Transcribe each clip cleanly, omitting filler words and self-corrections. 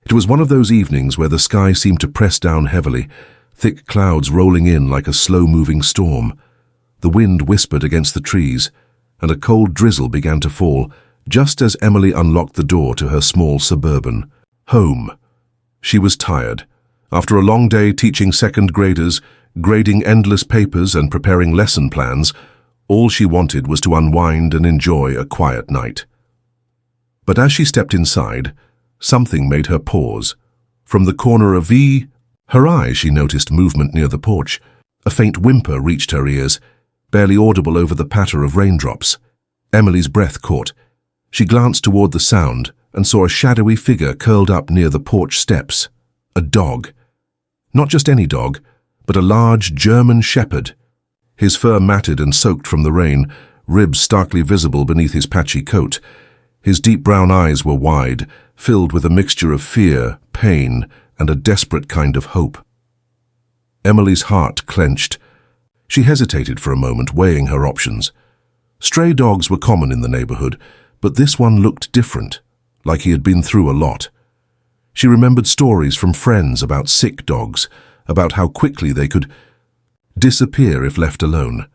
It was one of those evenings where the sky seemed to press down heavily, thick clouds rolling in like a slow-moving storm. The wind whispered against the trees, and a cold drizzle began to fall just as Emily unlocked the door to her small suburban home. She was tired. After a long day teaching second graders, grading endless papers and preparing lesson plans, all she wanted was to unwind and enjoy a quiet night. But as she stepped inside, something made her pause. From the corner of her eye, she noticed movement near the porch. A faint whimper reached her ears, barely audible over the patter of raindrops. Emily's breath caught. She glanced toward the sound and saw a shadowy figure curled up near the porch steps. A dog. Not just any dog, but a large German shepherd. His fur matted and soaked from the rain, ribs starkly visible beneath his patchy coat. His deep brown eyes were wide, filled with a mixture of fear, pain, and a desperate kind of hope. Emily's heart clenched. She hesitated for a moment, weighing her options. Stray dogs were common in the neighborhood, but this one looked different, like he had been through a lot. She remembered stories from friends about sick dogs, about how quickly they could disappear if left alone.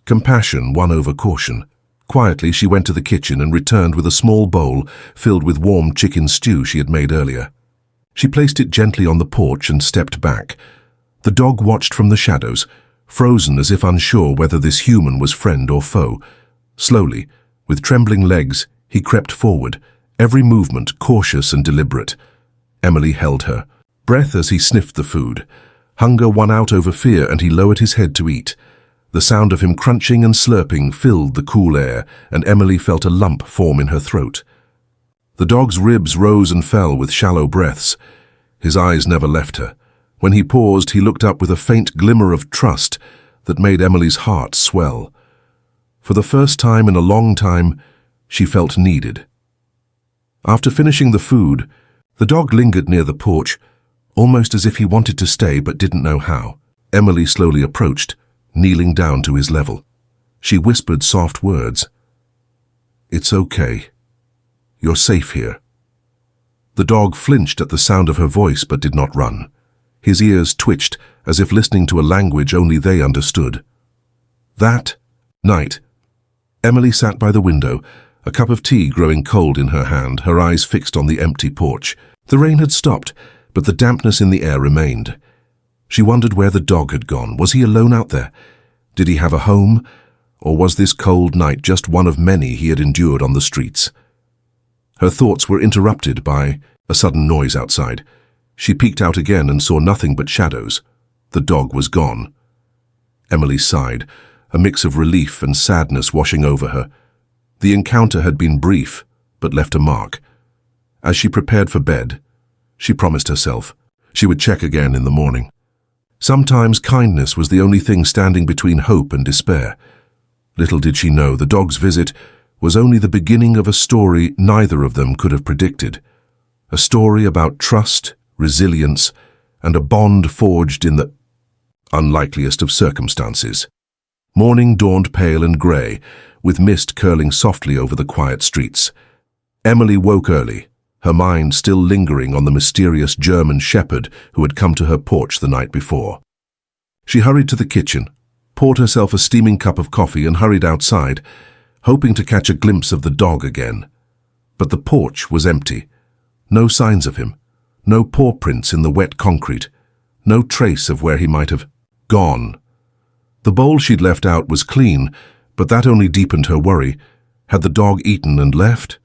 Compassion won over caution. Quietly, she went to the kitchen and returned with a small bowl filled with warm chicken stew she had made earlier. She placed it gently on the porch and stepped back. The dog watched from the shadows, frozen as if unsure whether this human was friend or foe. Slowly, with trembling legs, he crept forward, every movement cautious and deliberate. Emily held her breath as he sniffed the food. Hunger won out over fear, and he lowered his head to eat. The sound of him crunching and slurping filled the cool air, and Emily felt a lump form in her throat. The dog's ribs rose and fell with shallow breaths. His eyes never left her. When he paused, he looked up with a faint glimmer of trust that made Emily's heart swell. For the first time in a long time, she felt needed. After finishing the food, the dog lingered near the porch, almost as if he wanted to stay but didn't know how. Emily slowly approached, kneeling down to his level. She whispered soft words. "It's okay. You're safe here." The dog flinched at the sound of her voice but did not run. His ears twitched as if listening to a language only they understood. That night, Emily sat by the window, a cup of tea growing cold in her hand, her eyes fixed on the empty porch. The rain had stopped, but the dampness in the air remained. She wondered where the dog had gone. Was he alone out there? Did he have a home? Or was this cold night just one of many he had endured on the streets? Her thoughts were interrupted by a sudden noise outside. She peeked out again and saw nothing but shadows. The dog was gone. Emily sighed, a mix of relief and sadness washing over her. The encounter had been brief, but left a mark. As she prepared for bed, she promised herself she would check again in the morning. Sometimes kindness was the only thing standing between hope and despair. Little did she know the dog's visit was only the beginning of a story neither of them could have predicted. A story about trust, resilience, and a bond forged in the unlikeliest of circumstances. Morning dawned pale and grey, with mist curling softly over the quiet streets. Emily woke early, her mind still lingering on the mysterious German shepherd who had come to her porch the night before. She hurried to the kitchen, poured herself a steaming cup of coffee and hurried outside, hoping to catch a glimpse of the dog again. But the porch was empty. No signs of him, no paw prints in the wet concrete, no trace of where he might have gone. The bowl she'd left out was clean, but that only deepened her worry. Had the dog eaten and left?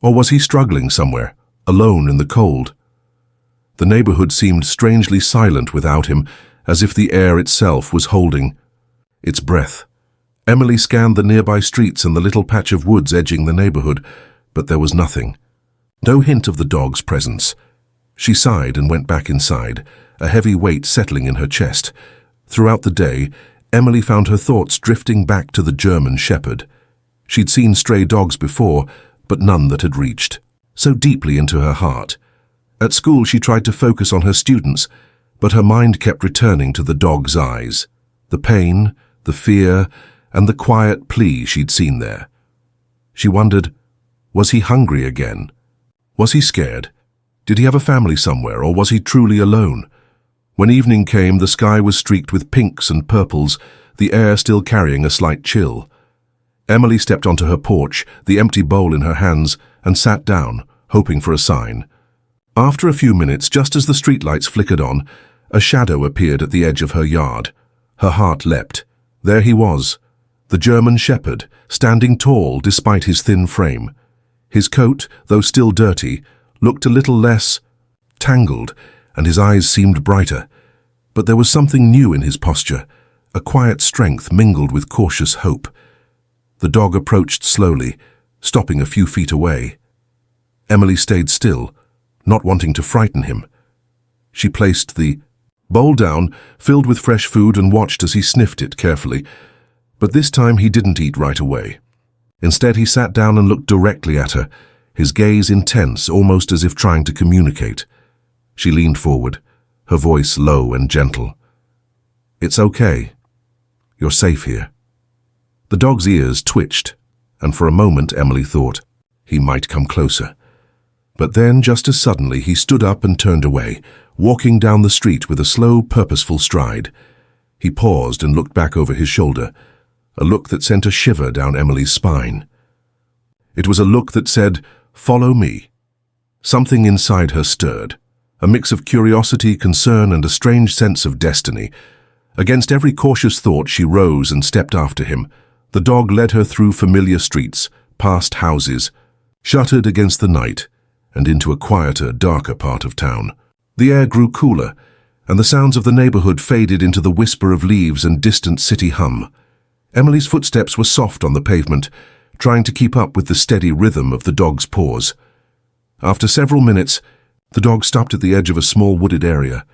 Or was he struggling somewhere, alone in the cold? The neighborhood seemed strangely silent without him, as if the air itself was holding its breath. Emily scanned the nearby streets and the little patch of woods edging the neighborhood, but there was nothing. No hint of the dog's presence. She sighed and went back inside, a heavy weight settling in her chest. Throughout the day, Emily found her thoughts drifting back to the German shepherd. She'd seen stray dogs before, but none that had reached so deeply into her heart. At school, she tried to focus on her students, but her mind kept returning to the dog's eyes, the pain, the fear, and the quiet plea she'd seen there. She wondered, was he hungry again? Was he scared? Did he have a family somewhere, or was he truly alone? When evening came, the sky was streaked with pinks and purples, the air still carrying a slight chill. Emily stepped onto her porch, the empty bowl in her hands, and sat down, hoping for a sign. After a few minutes, just as the streetlights flickered on, a shadow appeared at the edge of her yard. Her heart leapt. There he was, the German shepherd, standing tall despite his thin frame. His coat, though still dirty, looked a little less tangled, and his eyes seemed brighter. But there was something new in his posture, a quiet strength mingled with cautious hope. The dog approached slowly, stopping a few feet away. Emily stayed still, not wanting to frighten him. She placed the bowl down, filled with fresh food, and watched as he sniffed it carefully. But this time he didn't eat right away. Instead, he sat down and looked directly at her, his gaze intense, almost as if trying to communicate. She leaned forward, her voice low and gentle. "It's okay. You're safe here." The dog's ears twitched, and for a moment Emily thought he might come closer. But then, just as suddenly, he stood up and turned away, walking down the street with a slow, purposeful stride. He paused and looked back over his shoulder, a look that sent a shiver down Emily's spine. It was a look that said, "Follow me." Something inside her stirred, a mix of curiosity, concern, and a strange sense of destiny. Against every cautious thought, she rose and stepped after him. The dog led her through familiar streets, past houses, shuttered against the night, and into a quieter, darker part of town. The air grew cooler, and the sounds of the neighborhood faded into the whisper of leaves and distant city hum. Emily's footsteps were soft on the pavement, trying to keep up with the steady rhythm of the dog's paws. After several minutes, the dog stopped at the edge of a small wooded area.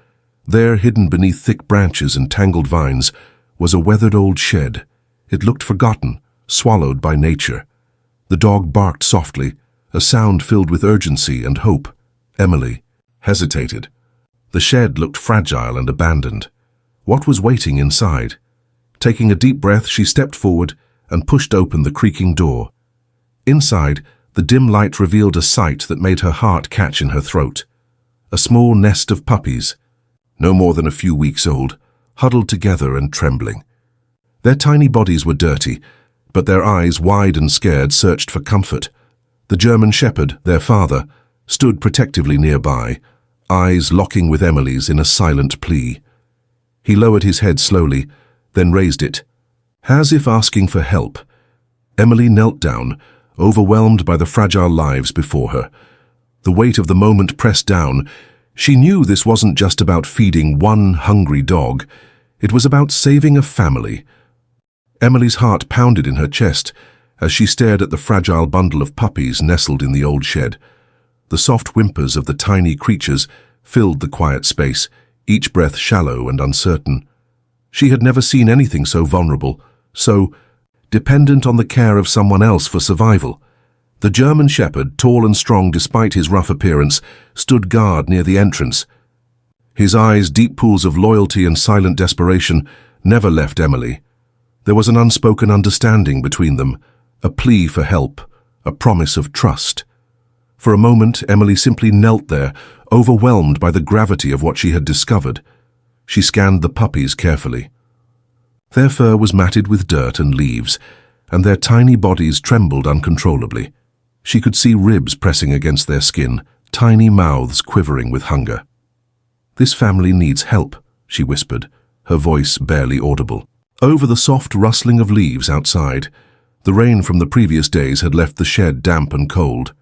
There, hidden beneath thick branches and tangled vines, was a weathered old shed. It looked forgotten, swallowed by nature. The dog barked softly, a sound filled with urgency and hope. Emily hesitated. The shed looked fragile and abandoned. What was waiting inside? Taking a deep breath, she stepped forward and pushed open the creaking door. Inside, the dim light revealed a sight that made her heart catch in her throat. A small nest of puppies, no more than a few weeks old, huddled together and trembling. Their tiny bodies were dirty, but their eyes, wide and scared, searched for comfort. The German shepherd, their father, stood protectively nearby, eyes locking with Emily's in a silent plea. He lowered his head slowly, then raised it, as if asking for help. Emily knelt down, overwhelmed by the fragile lives before her. The weight of the moment pressed down. She knew this wasn't just about feeding one hungry dog. It was about saving a family. Emily's heart pounded in her chest as she stared at the fragile bundle of puppies nestled in the old shed. The soft whimpers of the tiny creatures filled the quiet space, each breath shallow and uncertain. She had never seen anything so vulnerable, so dependent on the care of someone else for survival. The German shepherd, tall and strong despite his rough appearance, stood guard near the entrance. His eyes, deep pools of loyalty and silent desperation, never left Emily. There was an unspoken understanding between them, a plea for help, a promise of trust. For a moment, Emily simply knelt there, overwhelmed by the gravity of what she had discovered. She scanned the puppies carefully. Their fur was matted with dirt and leaves, and their tiny bodies trembled uncontrollably. She could see ribs pressing against their skin, tiny mouths quivering with hunger. "This family needs help," she whispered, her voice barely audible. Over the soft rustling of leaves outside, the rain from the previous days had left the shed damp and cold.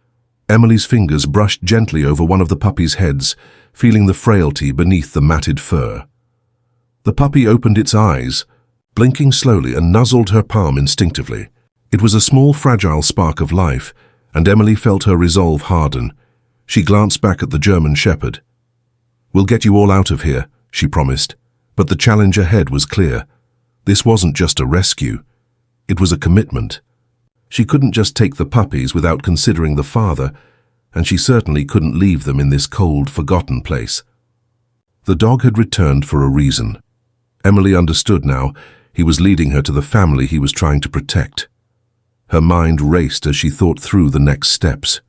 Emily's fingers brushed gently over one of the puppies' heads, feeling the frailty beneath the matted fur. The puppy opened its eyes, blinking slowly, and nuzzled her palm instinctively. It was a small, fragile spark of life, and Emily felt her resolve harden. She glanced back at the German shepherd. "We'll get you all out of here," she promised, but the challenge ahead was clear. This wasn't just a rescue. It was a commitment. She couldn't just take the puppies without considering the father, and she certainly couldn't leave them in this cold, forgotten place. The dog had returned for a reason. Emily understood now. He was leading her to the family he was trying to protect. Her mind raced as she thought through the next steps.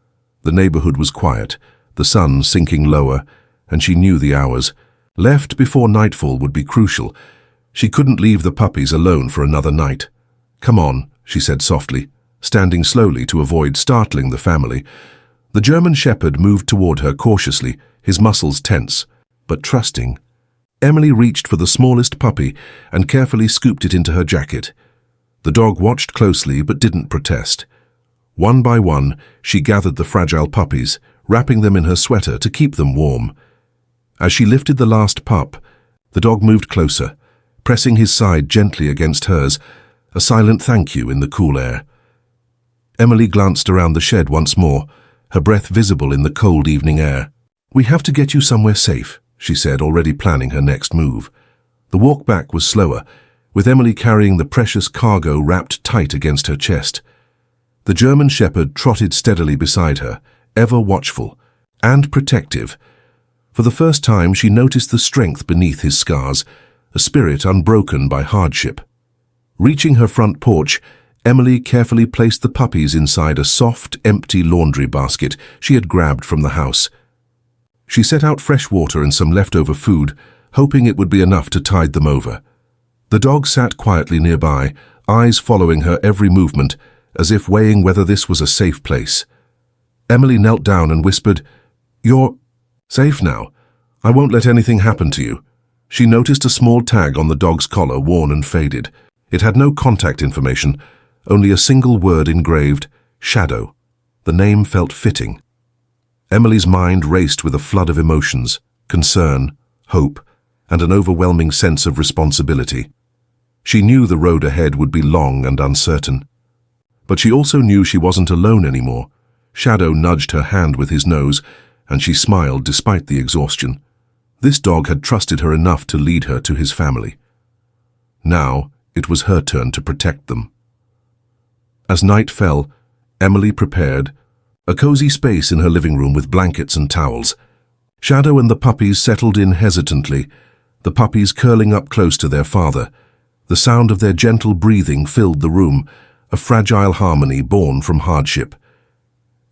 The neighborhood was quiet, the sun sinking lower, and she knew the hours. Left before nightfall would be crucial. She couldn't leave the puppies alone for another night. "Come on," she said softly, standing slowly to avoid startling the family. The German Shepherd moved toward her cautiously, his muscles tense, but trusting. Emily reached for the smallest puppy and carefully scooped it into her jacket. The dog watched closely but didn't protest. One by one, she gathered the fragile puppies, wrapping them in her sweater to keep them warm. As she lifted the last pup, the dog moved closer, pressing his side gently against hers, a silent thank you in the cool air. Emily glanced around the shed once more, her breath visible in the cold evening air. "We have to get you somewhere safe," she said, already planning her next move. The walk back was slower, with Emily carrying the precious cargo wrapped tight against her chest. The German Shepherd trotted steadily beside her, ever watchful and protective. For the first time, she noticed the strength beneath his scars, a spirit unbroken by hardship. Reaching her front porch, Emily carefully placed the puppies inside a soft, empty laundry basket she had grabbed from the house. She set out fresh water and some leftover food, hoping it would be enough to tide them over. The dog sat quietly nearby, eyes following her every movement, as if weighing whether this was a safe place. Emily knelt down and whispered, "You're safe now. I won't let anything happen to you." She noticed a small tag on the dog's collar, worn and faded. It had no contact information, only a single word engraved, Shadow. The name felt fitting. Emily's mind raced with a flood of emotions, concern, hope, and an overwhelming sense of responsibility. She knew the road ahead would be long and uncertain. But she also knew she wasn't alone anymore. Shadow nudged her hand with his nose, and she smiled despite the exhaustion. This dog had trusted her enough to lead her to his family. Now, it was her turn to protect them. As night fell, Emily prepared a cozy space in her living room with blankets and towels. Shadow and the puppies settled in hesitantly, the puppies curling up close to their father. The sound of their gentle breathing filled the room, a fragile harmony born from hardship.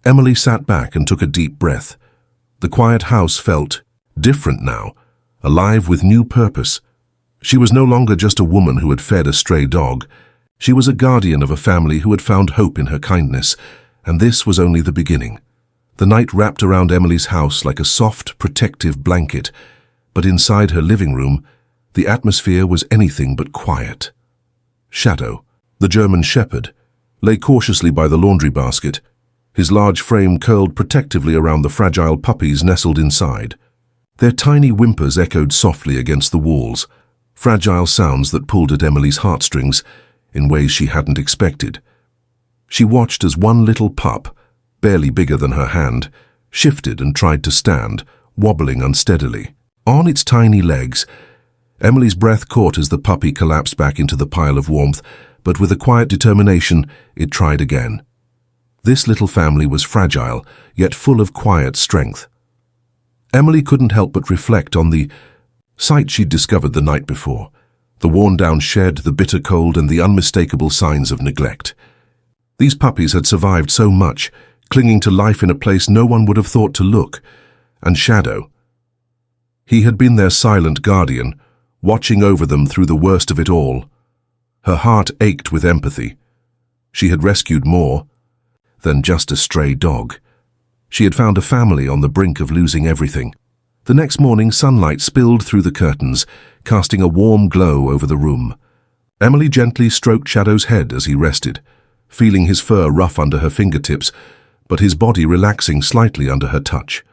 Emily sat back and took a deep breath. The quiet house felt different now, alive with new purpose. She was no longer just a woman who had fed a stray dog. She was a guardian of a family who had found hope in her kindness, and this was only the beginning. The night wrapped around Emily's house like a soft, protective blanket, but inside her living room, the atmosphere was anything but quiet. Shadow, the German Shepherd, lay cautiously by the laundry basket, his large frame curled protectively around the fragile puppies nestled inside. Their tiny whimpers echoed softly against the walls, fragile sounds that pulled at Emily's heartstrings in ways she hadn't expected. She watched as one little pup, barely bigger than her hand, shifted and tried to stand, wobbling unsteadily. On its tiny legs, Emily's breath caught as the puppy collapsed back into the pile of warmth, but with a quiet determination, it tried again. This little family was fragile, yet full of quiet strength. Emily couldn't help but reflect on the sight she'd discovered the night before, the worn-down shed, the bitter cold, and the unmistakable signs of neglect. These puppies had survived so much, clinging to life in a place no one would have thought to look. And Shadow. He had been their silent guardian, watching over them through the worst of it all. Her heart ached with empathy. She had rescued more than just a stray dog. She had found a family on the brink of losing everything. The next morning, sunlight spilled through the curtains, casting a warm glow over the room. Emily gently stroked Shadow's head as he rested, feeling his fur rough under her fingertips, but his body relaxing slightly under her touch.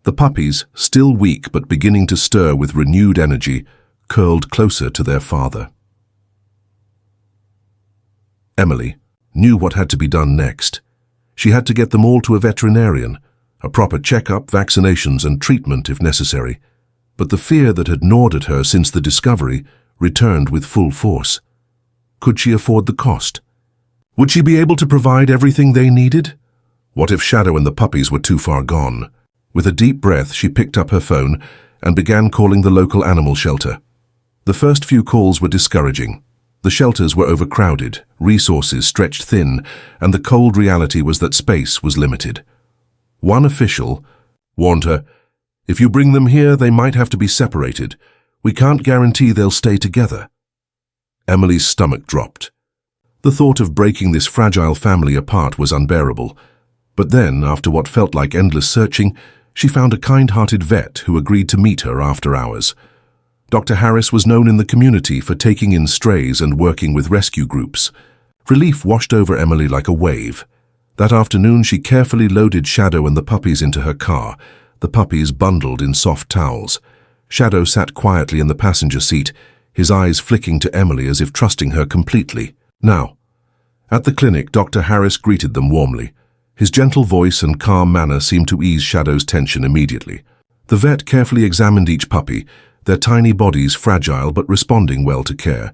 The puppies, still weak but beginning to stir with renewed energy, curled closer to their father. Emily knew what had to be done next. She had to get them all to a veterinarian, a proper checkup, vaccinations, and treatment if necessary. But the fear that had gnawed at her since the discovery returned with full force. Could she afford the cost? Would she be able to provide everything they needed? What if Shadow and the puppies were too far gone? With a deep breath, she picked up her phone and began calling the local animal shelter. The first few calls were discouraging. The shelters were overcrowded, resources stretched thin, and the cold reality was that space was limited. One official, warned her. "If you bring them here, they might have to be separated. We can't guarantee they'll stay together." Emily's stomach dropped. The thought of breaking this fragile family apart was unbearable. But then, after what felt like endless searching, she found a kind-hearted vet who agreed to meet her after hours. Dr. Harris was known in the community for taking in strays and working with rescue groups. Relief washed over Emily like a wave. That afternoon, she carefully loaded Shadow and the puppies into her car, the puppies bundled in soft towels. Shadow sat quietly in the passenger seat, his eyes flicking to Emily as if trusting her completely. Now, at the clinic, Dr. Harris greeted them warmly. His gentle voice and calm manner seemed to ease Shadow's tension immediately. The vet carefully examined each puppy, their tiny bodies fragile but responding well to care,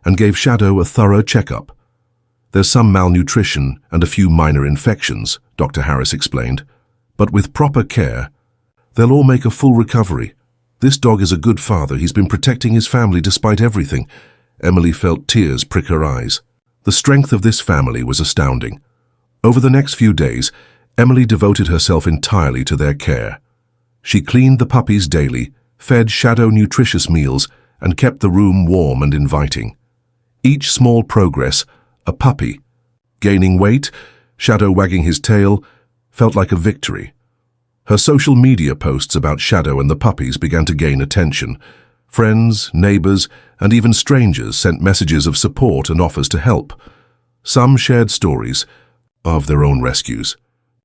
and gave Shadow a thorough checkup. "There's some malnutrition and a few minor infections," Dr. Harris explained, "but with proper care, they'll all make a full recovery. This dog is a good father. He's been protecting his family despite everything." Emily felt tears prick her eyes. The strength of this family was astounding. Over the next few days, Emily devoted herself entirely to their care. She cleaned the puppies daily, fed Shadow nutritious meals, and kept the room warm and inviting. Each small progress, a puppy, gaining weight, Shadow wagging his tail, felt like a victory. Her social media posts about Shadow and the puppies began to gain attention. Friends, neighbors, and even strangers sent messages of support and offers to help. Some shared stories of their own rescues.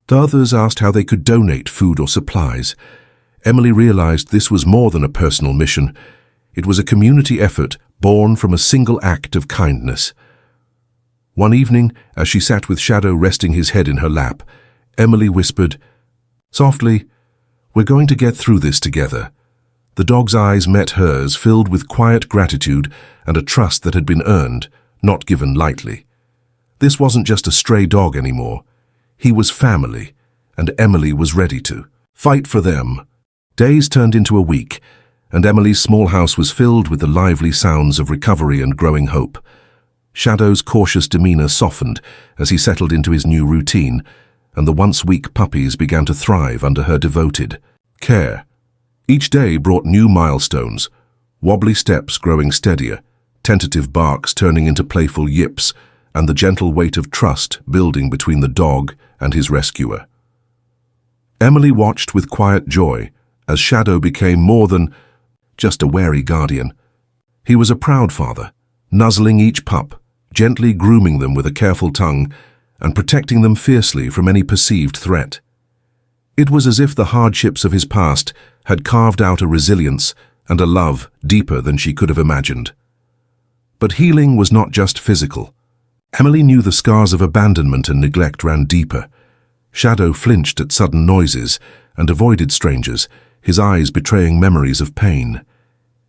Others asked how they could donate food or supplies. Emily realized this was more than a personal mission. It was a community effort born from a single act of kindness. One evening, as she sat with Shadow resting his head in her lap, Emily whispered, softly, "We're going to get through this together." The dog's eyes met hers, filled with quiet gratitude and a trust that had been earned, not given lightly. This wasn't just a stray dog anymore. He was family, and Emily was ready to fight for them. Days turned into a week, and Emily's small house was filled with the lively sounds of recovery and growing hope. Shadow's cautious demeanor softened as he settled into his new routine, and the once weak puppies began to thrive under her devoted care. Each day brought new milestones, wobbly steps growing steadier, tentative barks turning into playful yips, and the gentle weight of trust building between the dog and his rescuer. Emily watched with quiet joy as Shadow became more than just a wary guardian. He was a proud father, nuzzling each pup, gently grooming them with a careful tongue, and protecting them fiercely from any perceived threat. It was as if the hardships of his past had carved out a resilience and a love deeper than she could have imagined. But healing was not just physical. Emily knew the scars of abandonment and neglect ran deeper. Shadow flinched at sudden noises and avoided strangers, his eyes betraying memories of pain.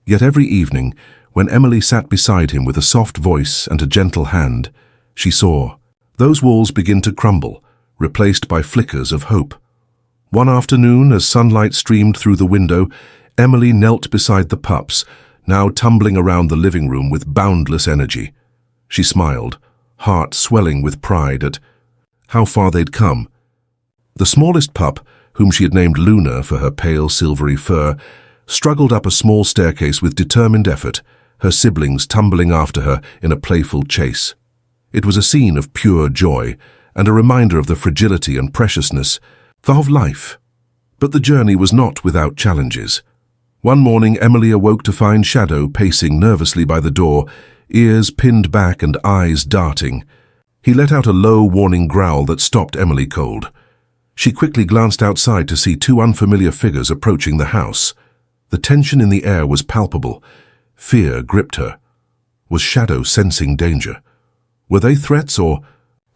Yet every evening, when Emily sat beside him with a soft voice and a gentle hand, she saw those walls begin to crumble, replaced by flickers of hope. One afternoon, as sunlight streamed through the window, Emily knelt beside the pups, now tumbling around the living room with boundless energy. She smiled, heart swelling with pride at how far they'd come. The smallest pup, whom she had named Luna for her pale silvery fur, struggled up a small staircase with determined effort, her siblings tumbling after her in a playful chase. It was a scene of pure joy and a reminder of the fragility and preciousness of life. But the journey was not without challenges. One morning, Emily awoke to find Shadow pacing nervously by the door, ears pinned back and eyes darting. He let out a low, warning growl that stopped Emily cold. She quickly glanced outside to see two unfamiliar figures approaching the house. The tension in the air was palpable. Fear gripped her. Was Shadow sensing danger? Were they threats or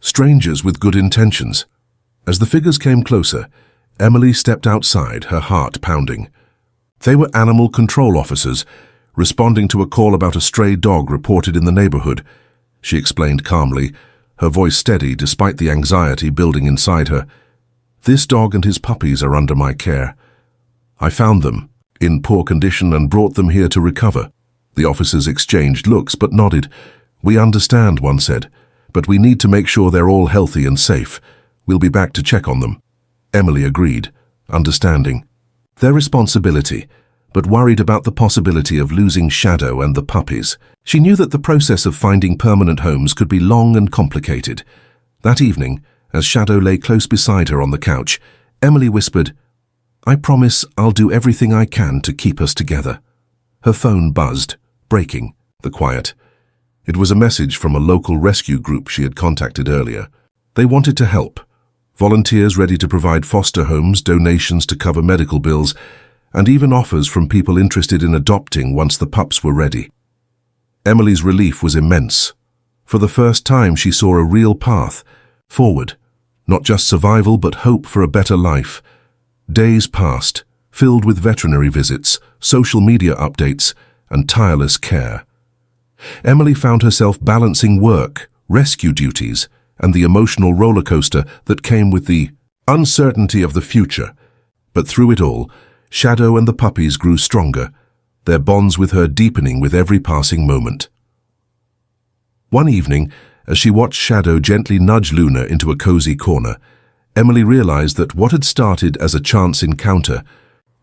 strangers with good intentions? As the figures came closer, Emily stepped outside, her heart pounding. They were animal control officers, responding to a call about a stray dog reported in the neighborhood. She explained calmly, her voice steady despite the anxiety building inside her. "This dog and his puppies are under my care. I found them, in poor condition, and brought them here to recover." The officers exchanged looks but nodded. "We understand," one said, "but we need to make sure they're all healthy and safe. We'll be back to check on them." Emily agreed, understanding. Their responsibility, but worried about the possibility of losing Shadow and the puppies. She knew that the process of finding permanent homes could be long and complicated. That evening, as Shadow lay close beside her on the couch, Emily whispered, "I promise I'll do everything I can to keep us together." Her phone buzzed, breaking the quiet. It was a message from a local rescue group she had contacted earlier. They wanted to help. Volunteers ready to provide foster homes, donations to cover medical bills, and even offers from people interested in adopting once the pups were ready. Emily's relief was immense. For the first time, she saw a real path forward, not just survival but hope for a better life. Days passed, filled with veterinary visits, social media updates, and tireless care. Emily found herself balancing work, rescue duties, and the emotional roller coaster that came with the uncertainty of the future. But through it all, Shadow and the puppies grew stronger, their bonds with her deepening with every passing moment. One evening, as she watched Shadow gently nudge Luna into a cozy corner, Emily realized that what had started as a chance encounter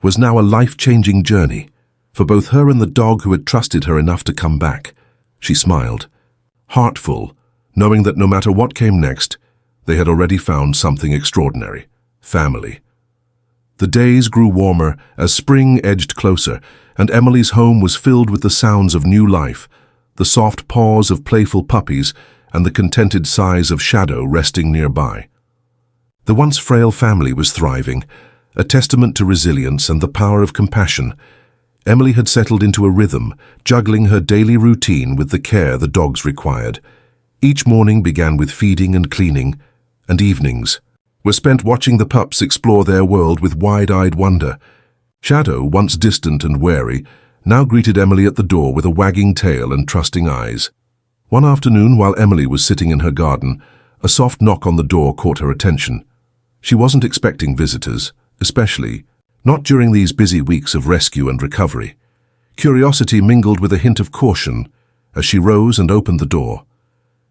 was now a life-changing journey, for both her and the dog who had trusted her enough to come back. She smiled, heartful, knowing that no matter what came next, they had already found something extraordinary: family. The days grew warmer as spring edged closer, and Emily's home was filled with the sounds of new life, the soft paws of playful puppies and the contented sighs of Shadow resting nearby. The once frail family was thriving, a testament to resilience and the power of compassion. Emily had settled into a rhythm, juggling her daily routine with the care the dogs required. Each morning began with feeding and cleaning, and evenings were spent watching the pups explore their world with wide-eyed wonder. Shadow, once distant and wary, now greeted Emily at the door with a wagging tail and trusting eyes. One afternoon, while Emily was sitting in her garden, a soft knock on the door caught her attention. She wasn't expecting visitors, especially not during these busy weeks of rescue and recovery. Curiosity mingled with a hint of caution as she rose and opened the door.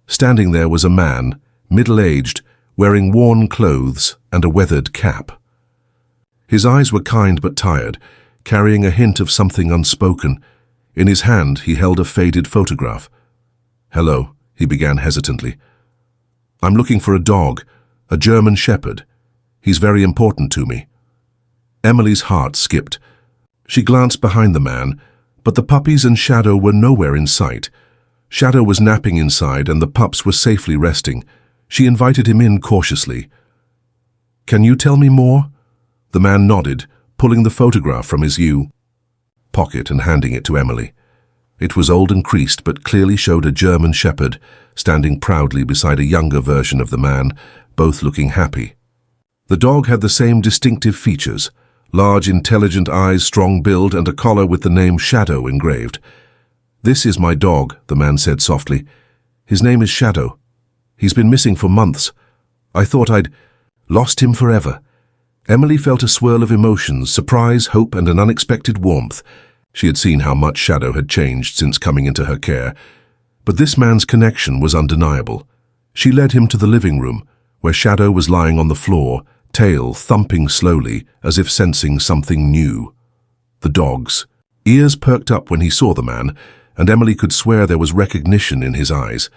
Standing there was a man, middle-aged, wearing worn clothes and a weathered cap. His eyes were kind but tired, carrying a hint of something unspoken. In his hand, he held a faded photograph. "Hello," he began hesitantly. "I'm looking for a dog, a German Shepherd. He's very important to me." Emily's heart skipped. She glanced behind the man, but the puppies and Shadow were nowhere in sight. Shadow was napping inside and the pups were safely resting. She invited him in cautiously. "Can you tell me more?" The man nodded, pulling the photograph from his pocket and handing it to Emily. It was old and creased, but clearly showed a German Shepherd standing proudly beside a younger version of the man, both looking happy. The dog had the same distinctive features: large, intelligent eyes, strong build, and a collar with the name Shadow engraved. "This is my dog," the man said softly. "His name is Shadow. He's been missing for months. I thought I'd lost him forever." Emily felt a swirl of emotions: surprise, hope, and an unexpected warmth. She had seen how much Shadow had changed since coming into her care, but this man's connection was undeniable. She led him to the living room, where Shadow was lying on the floor, tail thumping slowly, as if sensing something new. The dog's ears perked up when he saw the man, and Emily could swear there was recognition in his eyes.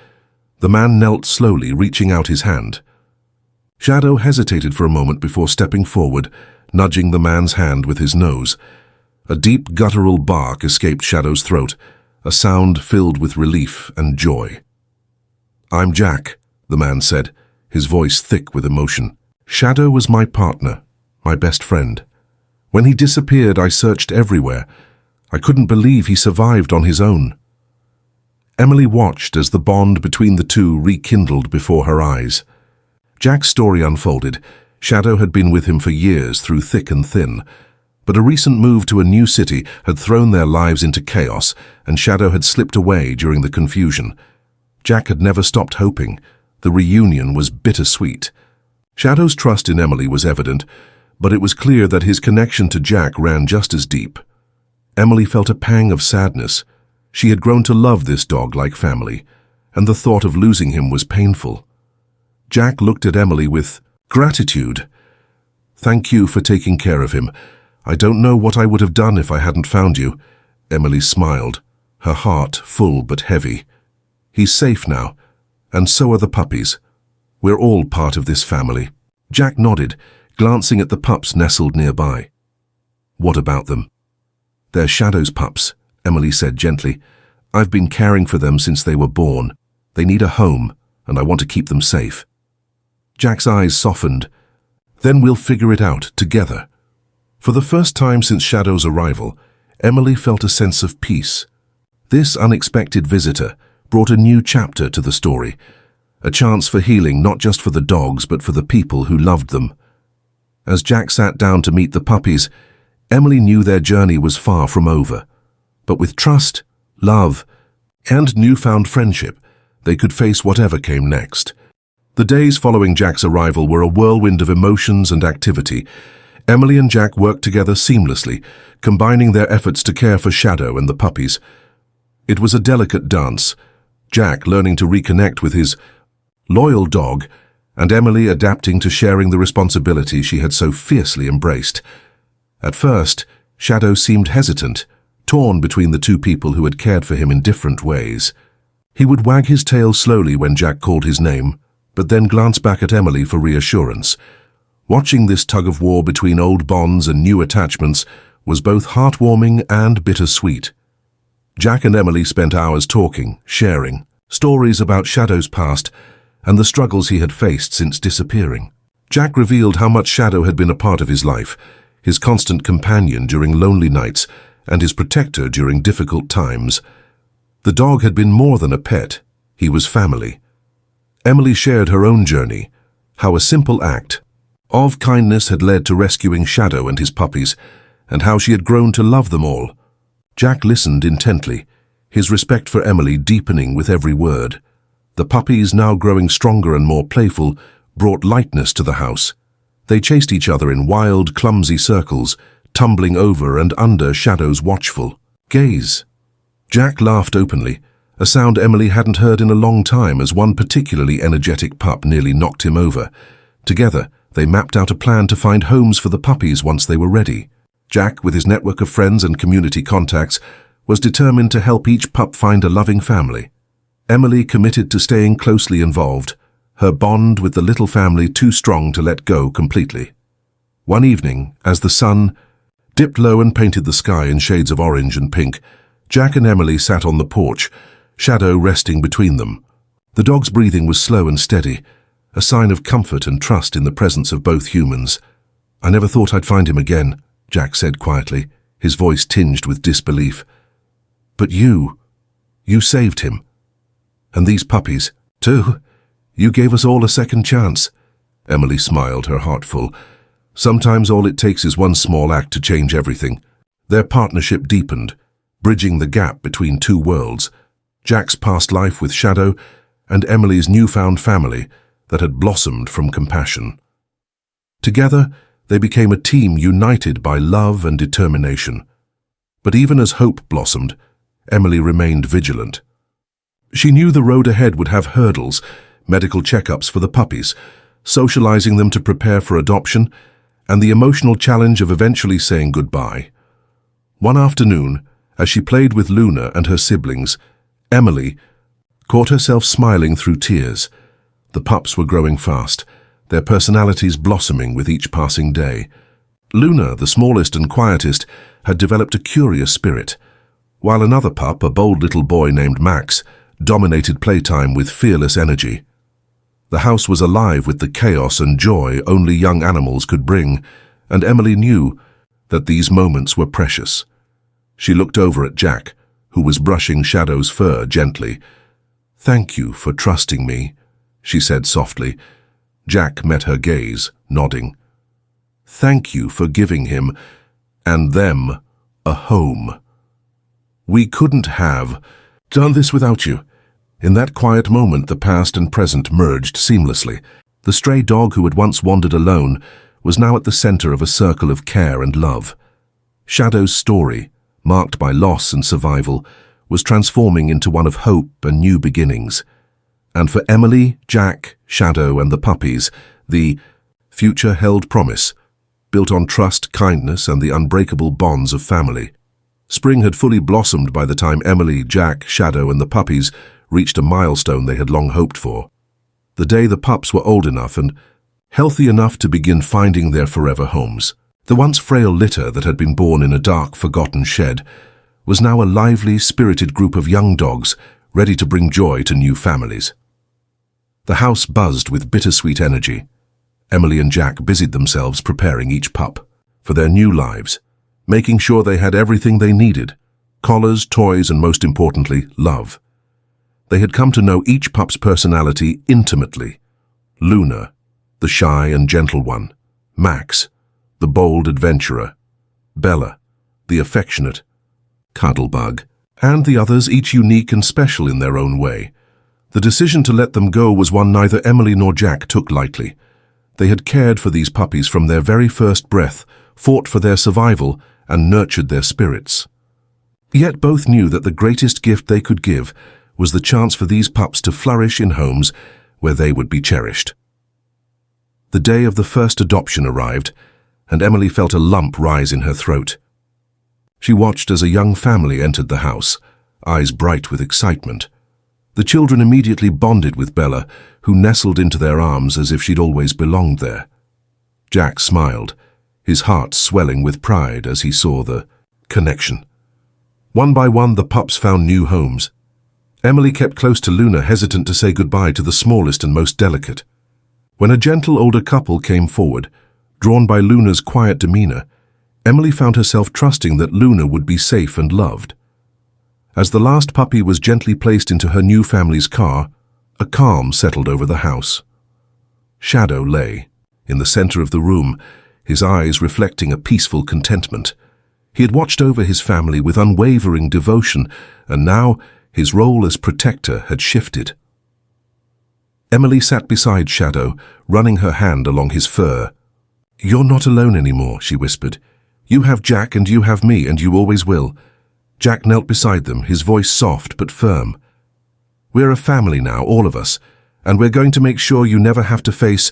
The man knelt slowly, reaching out his hand. Shadow hesitated for a moment before stepping forward, nudging the man's hand with his nose. A deep guttural bark escaped Shadow's throat, a sound filled with relief and joy. "I'm Jack," the man said, his voice thick with emotion. "Shadow was my partner, my best friend. When he disappeared, I searched everywhere. I couldn't believe he survived on his own." Emily watched as the bond between the two rekindled before her eyes. Jack's story unfolded. Shadow had been with him for years through thick and thin, but a recent move to a new city had thrown their lives into chaos, and Shadow had slipped away during the confusion. Jack had never stopped hoping. The reunion was bittersweet. Shadow's trust in Emily was evident, but it was clear that his connection to Jack ran just as deep. Emily felt a pang of sadness. She had grown to love this dog like family, and the thought of losing him was painful. Jack looked at Emily with gratitude. Thank you for taking care of him. I don't know what I would have done if I hadn't found you." Emily smiled, her heart full but heavy. "He's safe now, and so are the puppies. We're all part of this family." Jack nodded, glancing at the pups nestled nearby. "What about them?" "They're Shadow's pups," Emily said gently. "I've been caring for them since they were born. They need a home, and I want to keep them safe." Jack's eyes softened. "Then we'll figure it out together." For the first time since Shadow's arrival, Emily felt a sense of peace. This unexpected visitor brought a new chapter to the story, a chance for healing not just for the dogs but for the people who loved them. As Jack sat down to meet the puppies, Emily knew their journey was far from over. But with trust, love, and newfound friendship, they could face whatever came next. The days following Jack's arrival were a whirlwind of emotions and activity. Emily and Jack worked together seamlessly, combining their efforts to care for Shadow and the puppies. It was a delicate dance, Jack learning to reconnect with his loyal dog, and Emily adapting to sharing the responsibility she had so fiercely embraced. At first, Shadow seemed hesitant, torn between the two people who had cared for him in different ways. He would wag his tail slowly when Jack called his name, but then glance back at Emily for reassurance. Watching this tug-of-war between old bonds and new attachments was both heartwarming and bittersweet. Jack and Emily spent hours talking, sharing stories about Shadow's past and the struggles he had faced since disappearing. Jack revealed how much Shadow had been a part of his life, his constant companion during lonely nights and his protector during difficult times. The dog had been more than a pet, he was family. Emily shared her own journey, how a simple act of kindness had led to rescuing Shadow and his puppies, and how she had grown to love them all. Jack listened intently, his respect for Emily deepening with every word. The puppies, now growing stronger and more playful, brought lightness to the house. They chased each other in wild, clumsy circles, tumbling over and under Shadow's watchful gaze. Jack laughed openly, a sound Emily hadn't heard in a long time as one particularly energetic pup nearly knocked him over. Together, they mapped out a plan to find homes for the puppies once they were ready. Jack, with his network of friends and community contacts, was determined to help each pup find a loving family. Emily committed to staying closely involved, her bond with the little family too strong to let go completely. One evening, as the sun dipped low and painted the sky in shades of orange and pink, Jack and Emily sat on the porch, Shadow resting between them. The dog's breathing was slow and steady, a sign of comfort and trust in the presence of both humans. "I never thought I'd find him again," Jack said quietly, his voice tinged with disbelief. "But you saved him. And these puppies, too. You gave us all a second chance." Emily smiled, her heart full. "Sometimes all it takes is one small act to change everything." Their partnership deepened, bridging the gap between two worlds, Jack's past life with Shadow and Emily's newfound family that had blossomed from compassion. Together, they became a team united by love and determination. But even as hope blossomed, Emily remained vigilant. She knew the road ahead would have hurdles, medical checkups for the puppies, socializing them to prepare for adoption, and the emotional challenge of eventually saying goodbye. One afternoon, as she played with Luna and her siblings, Emily caught herself smiling through tears. The pups were growing fast, their personalities blossoming with each passing day. Luna, the smallest and quietest, had developed a curious spirit, while another pup, a bold little boy named Max, dominated playtime with fearless energy. The house was alive with the chaos and joy only young animals could bring, and Emily knew that these moments were precious. She looked over at Jack, who was brushing Shadow's fur gently. "Thank you for trusting me," she said softly. Jack met her gaze, nodding. "Thank you for giving him, and them, a home. We couldn't have done this without you." In that quiet moment, the past and present merged seamlessly. The stray dog who had once wandered alone was now at the center of a circle of care and love. Shadow's story, marked by loss and survival, was transforming into one of hope and new beginnings. And for Emily, Jack, Shadow, and the puppies, the future held promise. built on trust, kindness, and the unbreakable bonds of family. Spring had fully blossomed by the time Emily, Jack, Shadow, and the puppies reached a milestone they had long hoped for. The day the pups were old enough and healthy enough to begin finding their forever homes. The once frail litter that had been born in a dark, forgotten shed was now a lively, spirited group of young dogs ready to bring joy to new families. The house buzzed with bittersweet energy. Emily and Jack busied themselves preparing each pup for their new lives, making sure they had everything they needed: collars, toys, and most importantly, love. They had come to know each pup's personality intimately. Luna, the shy and gentle one; Max, the bold adventurer; Bella, the affectionate cuddlebug; and the others, each unique and special in their own way. The decision to let them go was one neither Emily nor Jack took lightly. They had cared for these puppies from their very first breath, fought for their survival, and nurtured their spirits. Yet both knew that the greatest gift they could give was the chance for these pups to flourish in homes where they would be cherished. The day of the first adoption arrived, and Emily felt a lump rise in her throat. She watched as a young family entered the house, eyes bright with excitement. The children immediately bonded with Bella, who nestled into their arms as if she'd always belonged there. Jack smiled, his heart swelling with pride as he saw the connection. One by one, the pups found new homes. Emily kept close to Luna, hesitant to say goodbye to the smallest and most delicate. When a gentle older couple came forward, drawn by Luna's quiet demeanor, Emily found herself trusting that Luna would be safe and loved. As the last puppy was gently placed into her new family's car, a calm settled over the house. Shadow lay in the center of the room, his eyes reflecting a peaceful contentment. He had watched over his family with unwavering devotion, and now his role as protector had shifted. Emily sat beside Shadow, running her hand along his fur. "You're not alone anymore," she whispered. "You have Jack and you have me, and you always will." Jack knelt beside them, his voice soft but firm. "We're a family now, all of us, and we're going to make sure you never have to face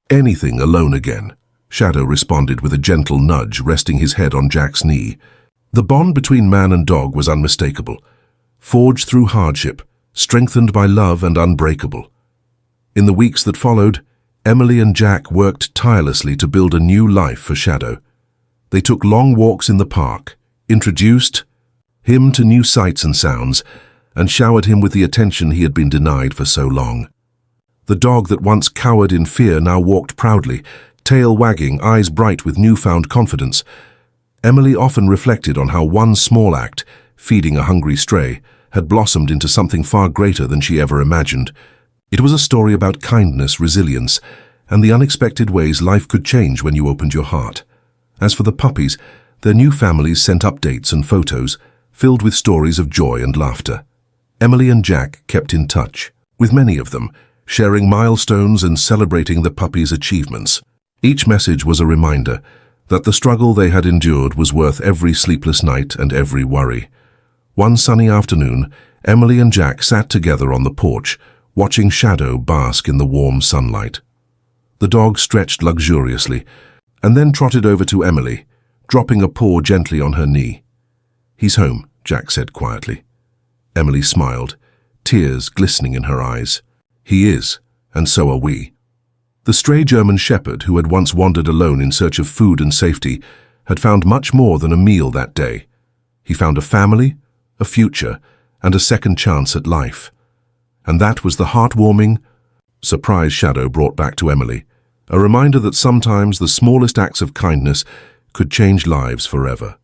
anything alone again." Shadow responded with a gentle nudge, resting his head on Jack's knee. The bond between man and dog was unmistakable, forged through hardship, strengthened by love, and unbreakable. In the weeks that followed, Emily and Jack worked tirelessly to build a new life for Shadow. They took long walks in the park, introduced him to new sights and sounds, and showered him with the attention he had been denied for so long. The dog that once cowered in fear now walked proudly, tail wagging, eyes bright with newfound confidence. Emily often reflected on how one small act, feeding a hungry stray, had blossomed into something far greater than she ever imagined. It was a story about kindness, resilience, and the unexpected ways life could change when you opened your heart. As for the puppies, their new families sent updates and photos, filled with stories of joy and laughter. Emily and Jack kept in touch, with many of them, sharing milestones and celebrating the puppies' achievements. Each message was a reminder that the struggle they had endured was worth every sleepless night and every worry. One sunny afternoon, Emily and Jack sat together on the porch, watching Shadow bask in the warm sunlight. The dog stretched luxuriously, and then trotted over to Emily, dropping a paw gently on her knee. "He's home," Jack said quietly. Emily smiled, tears glistening in her eyes. "He is, and so are we." The stray German shepherd, who had once wandered alone in search of food and safety, had found much more than a meal that day. He found a family, a future, and a second chance at life. And that was the heartwarming surprise Shadow brought back to Emily, a reminder that sometimes the smallest acts of kindness could change lives forever.